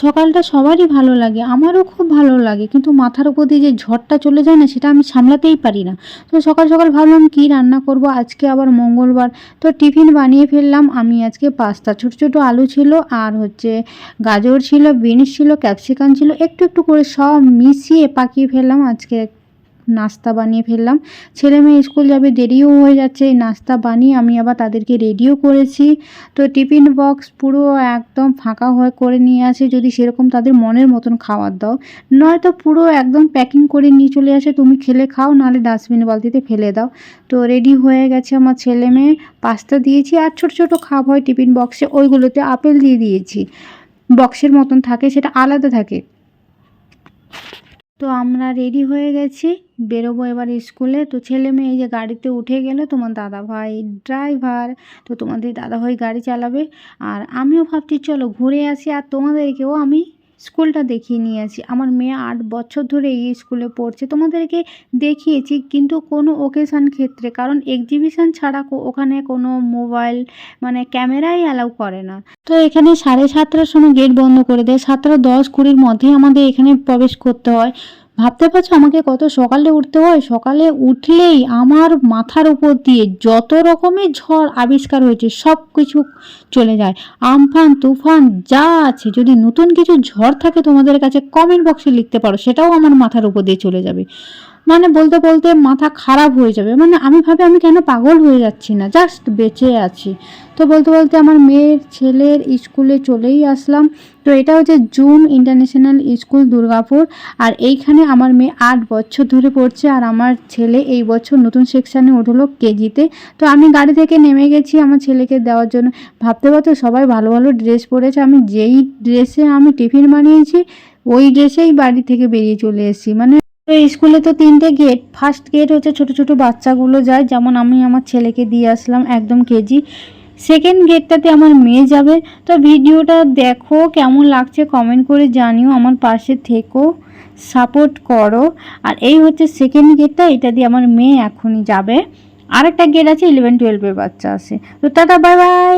সকালটা সবারই ভালো লাগে, আমারও খুব ভালো লাগে, কিন্তু মাথার উপর দিয়ে যে ঝড়টা চলে যায় না, সেটা আমি সামলাতেই পারি না। তো সকাল সকাল ভাবলাম কি রান্না করব, আজকে আবার মঙ্গলবার। তো টিফিন বানিয়ে ফেললাম আমি আজকে পাস্তা। ছোট ছোট আলু ছিল, আর হচ্ছে গাজর ছিল, বিনস ছিল, ক্যাপসিকাম ছিল, একটু একটু করে সব মিশিয়ে পাকিয়ে ফেললাম। আজকে নাস্তা বানিয়ে ফেললাম। ছেলে মেয়ে স্কুল যাবে, দেরিও হয়ে যাচ্ছে, এই নাস্তা বানিয়ে আমি আবার তাদেরকে রেডিও করেছি। তো টিফিন বক্স পুরো একদম ফাঁকা হয়ে করে নিয়ে আসে, যদি সেরকম তাদের মনের মতন খাবার দাও, নয়তো পুরো একদম প্যাকিং করে নিয়ে চলে আসে, তুমি খেলে খাও, নাহলে ডাস্টবিন বালতিতে ফেলে দাও। তো রেডি হয়ে গেছে আমার ছেলে মেয়ে। পাস্তা দিয়েছি, আর ছোট ছোট খাপ হয় টিফিন বক্সে, ওইগুলোতে আপেল দিয়ে দিয়েছি। বক্সের মতন থাকে, সেটা আলাদা থাকে। তো আমরা রেডি হয়ে গেছি, বেরোবো এবার স্কুলে। তো ছেলে মেয়ে এই যে গাড়িতে উঠে গেল, তোমার দাদাভাই ড্রাইভার। তো তোমাদের দাদাভাই গাড়ি চালাবে, আর আমিও ভাবছি চলো ঘুরে আসি, আর তোমাদেরকেও আমি স্কুলটা দেখিয়ে নিয়ে আসি। আমার মেয়ে 8 বছর ধরে এই স্কুলে পড়ছে, তোমাদেরকে দেখিয়েছি কিন্তু কোনো ওকেশান ক্ষেত্রে, কারণ এক্সিবিশন ছাড়া ওখানে কোনো মোবাইল মানে ক্যামেরাই অ্যালাউ করে না। তো এখানে 7:30টার সময় গেট বন্ধ করে দেয়, 7:10-20 মধ্যেই আমাদের এখানে প্রবেশ করতে হয়। ভাবতে পারছো আমাকে কত সকালে উঠতে হয়? সকালে উঠলেই আমার মাথার উপর দিয়ে যত রকমের ঝড় আবিষ্কার হয়েছে সব কিছু চলে যায়। আমফান তুফান যা আছে, যদি নতুন কিছু ঝড় থাকে তোমাদের কাছে কমেন্ট বক্সে লিখতে পারো, সেটাও আমার মাথার উপর দিয়ে চলে যাবে। মানে বলতে বলতে মাথা খারাপ হয়ে যাবে, মানে আমি ভাবি আমি কেন পাগল হয়ে যাচ্ছি না, জাস্ট বেঁচে আছি। তো বলতে বলতে আমার মেয়ের ছেলের স্কুলে চলেই আসলাম। তো এটা হচ্ছে জুম ইন্টারন্যাশনাল স্কুল দুর্গাপুর, আর এইখানে আমার মেয়ে 8 বছর ধরে পড়ছে, আর আমার ছেলে এই বছর নতুন সেকশানে উঠলো কেজিতে। তো আমি গাড়ি থেকে নেমে গেছি আমার ছেলেকে দেওয়ার জন্য। ভাবতে পারছো সবাই ভালো ভালো ড্রেস পরেছে, আমি যেই ড্রেসে আমি টিফিন বানিয়েছি ওই ড্রেসেই বাড়ি থেকে বেরিয়ে চলে এসেছি। মানে তো স্কুলে তো 3টে গেট। ফার্স্ট গেট হচ্ছে ছোট ছোট বাচ্চাগুলো যায়, যেমন আমি আমার ছেলেকে দিয়ে আসলাম একদম কেজি। সেকেন্ড গেটটাতে আমার মেয়ে যাবে। তো ভিডিওটা দেখো, কেমন লাগছে কমেন্ট করে জানিও, আমার পাশে থেকো, সাপোর্ট করো। আর এই হচ্ছে সেকেন্ড গেটটা, এটা দিয়ে আমার মেয়ে এখনই যাবে। আরেকটা গেট আছে 11-12 বাচ্চা আছে। তো টাটা, বাই বাই।